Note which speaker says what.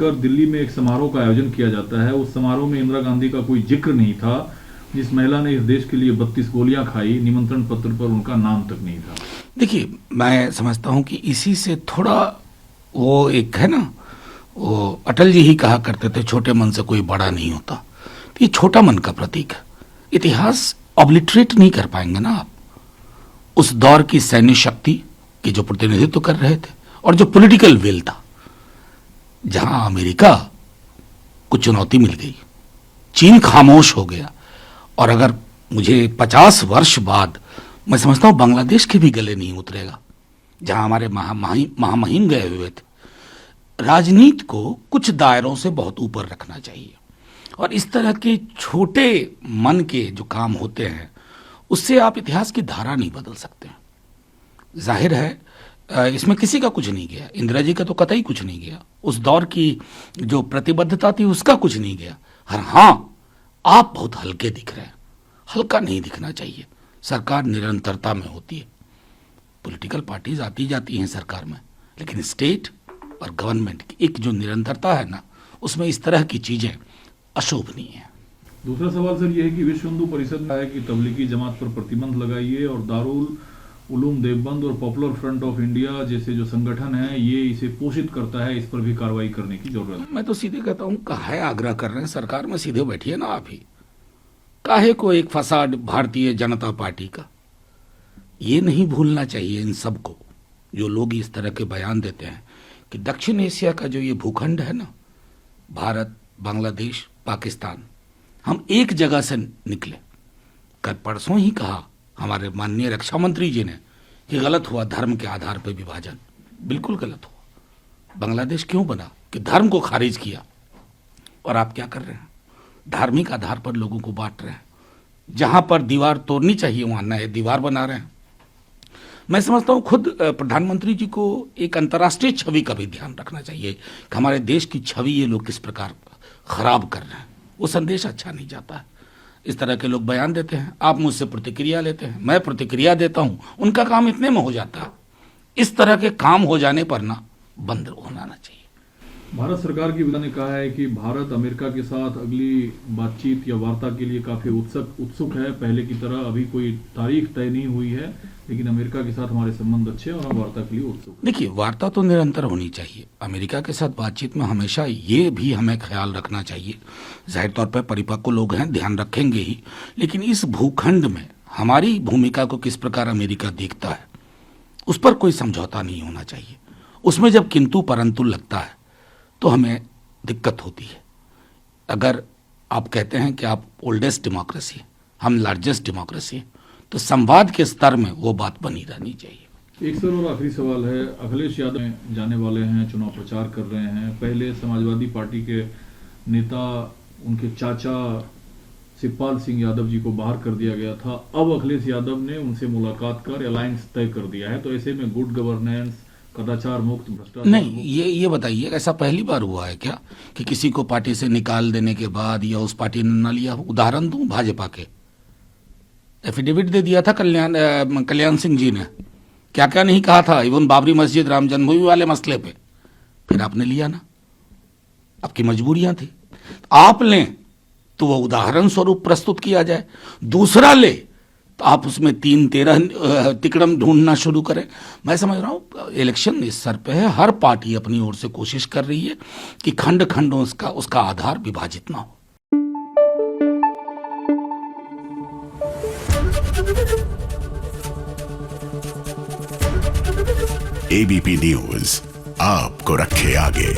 Speaker 1: लेकर दिल्ली में एक समारोह का आयोजन किया जाता है। उस समारोह में इंदिरा गांधी का कोई जिक्र नहीं था। जिस महिला ने इस देश के लिए 32 गोलियां खाई, निमंत्रण पत्र पर उनका नाम तक नहीं था।
Speaker 2: देखिए, मैं समझता हूं कि इसी से थोड़ा वो एक है ना, वो अटल जी ही कहा करते थे, छोटे मन से कोई बड़ा नहीं होता। तो ये छोटा मन का प्रतीक है। इतिहास ऑब्लिटरेट नहीं कर पाएंगे ना आप। उस दौर की सैन्य शक्ति की जो प्रतिनिधित्व कर रहे थे और जो पॉलिटिकल विल था, जहां अमेरिका को चुनौती मिल गई, चीन खामोश हो गया, और अगर मुझे 50 वर्ष बाद मैं समझता हूं बांग्लादेश के भी गले नहीं उतरेगा, जहां हमारे महामहिम गए हुए थे। राजनीति को कुछ दायरों से बहुत ऊपर रखना चाहिए, और इस तरह के छोटे मन के जो काम होते हैं उससे आप इतिहास की धारा नहीं बदल सकते। जाहिर है इसमें किसी का कुछ नहीं गया, इंदिरा जी का तो कतई कुछ नहीं गया, उस दौर की जो प्रतिबद्धता थी उसका कुछ नहीं गया। हाँ, आप बहुत हल्के दिख रहे हैं। हल्का नहीं दिखना चाहिए। सरकार निरंतरता में होती है। पॉलिटिकल पार्टीज आती जाती हैं सरकार में, लेकिन स्टेट और गवर्नमेंट की एक जो निरंतरता है ना, उसमें इस तरह की चीजें अशोभनीय है।
Speaker 1: दूसरा सवाल सर ये है कि विश्व हिंदू परिषद ने है कि तबलीगी जमात पर प्रतिबंध लगाइए, और दारुल उलूम देवबंद और पॉपुलर फ्रंट ऑफ इंडिया जैसे जो संगठन है ये इसे पोषित करता है, इस पर भी कार्रवाई करने की जरूरत है।
Speaker 2: मैं तो सीधे कहता हूं, काहे आग्रह कर रहे हैं सरकार में, सीधे बैठिए ना आप ही। काहे को एक फसाड भारतीय जनता पार्टी का, ये नहीं भूलना चाहिए इन सबको, जो लोग इस तरह के बयान देते हैं कि दक्षिण एशिया का जो ये भूखंड है ना, भारत, बांग्लादेश, पाकिस्तान, हम एक जगह से निकले। कल परसों ही कहा हमारे माननीय रक्षा मंत्री जी ने कि गलत हुआ धर्म के आधार पर विभाजन। बिल्कुल गलत हुआ। बांग्लादेश क्यों बना? कि धर्म को खारिज किया। और आप क्या कर रहे हैं? धार्मिक आधार पर लोगों को बांट रहे हैं। जहां पर दीवार तोड़नी चाहिए वहां नए दीवार बना रहे हैं। मैं समझता हूं खुद प्रधानमंत्री जी को एक अंतर्राष्ट्रीय छवि का भी ध्यान रखना चाहिए कि हमारे देश की छवि ये लोग किस प्रकार खराब कर रहे हैं। वो संदेश अच्छा नहीं जाता है। इस तरह के लोग बयान देते हैं, आप मुझसे प्रतिक्रिया लेते हैं, मैं प्रतिक्रिया देता हूं, उनका काम इतने में हो जाता है। इस तरह के काम हो जाने पर ना बंद होना ना चाहिए।
Speaker 1: भारत सरकार की ने कहा है कि भारत अमेरिका के साथ अगली बातचीत या वार्ता के लिए काफी उत्सुक है। पहले की तरह अभी कोई तारीख तय नहीं हुई है, लेकिन अमेरिका के साथ हमारे संबंध अच्छे हैं और हम वार्ता के लिए उत्सुक।
Speaker 2: देखिए, वार्ता तो निरंतर होनी चाहिए। अमेरिका के साथ बातचीत में हमेशा ये भी हमें ख्याल रखना चाहिए, जाहिर तौर पर परिपक्व लोग हैं, ध्यान रखेंगे ही, लेकिन इस भूखंड में हमारी भूमिका को किस प्रकार अमेरिका देखता है उस पर कोई समझौता नहीं होना चाहिए। उसमें जब किंतु परंतु लगता है तो हमें दिक्कत होती है। अगर आप कहते हैं कि आप ओल्डेस्ट डेमोक्रेसी, हम लार्जेस्ट डेमोक्रेसी, तो संवाद के स्तर में वो बात बनी रहनी चाहिए।
Speaker 1: एक सर और आखिरी सवाल है, अखिलेश यादव जाने वाले हैं, चुनाव प्रचार कर रहे हैं। पहले समाजवादी पार्टी के नेता, उनके चाचा शिवपाल सिंह यादव जी को बाहर कर दिया गया था। अब अखिलेश यादव ने उनसे मुलाकात कर अलायंस तय कर दिया है। तो ऐसे में गुड गवर्नेंस, कदाचार मुक्त, भ्रष्टाचार
Speaker 2: नहीं, ये बताइए, ऐसा पहली बार हुआ है क्या कि किसी को पार्टी से निकाल देने के बाद या उस पार्टी ने न लिया? उदाहरण दूं, भाजपा के एफिडेविट दे दिया था कल्याण सिंह जी ने, क्या क्या नहीं कहा था, इवन बाबरी मस्जिद, राम जन्मभूमि वाले मसले पे, फिर आपने लिया ना। आपकी मजबूरियां थी। आप लें तो वो उदाहरण स्वरूप प्रस्तुत किया जाए, दूसरा ले तो आप उसमें 3-13 तिकड़म ढूंढना शुरू करें। मैं समझ रहा हूं इलेक्शन इस सर पे है, हर पार्टी अपनी ओर से कोशिश कर रही है कि खंड खंड उसका आधार विभाजित ना हो।
Speaker 3: एबीपी न्यूज आपको रखे आगे।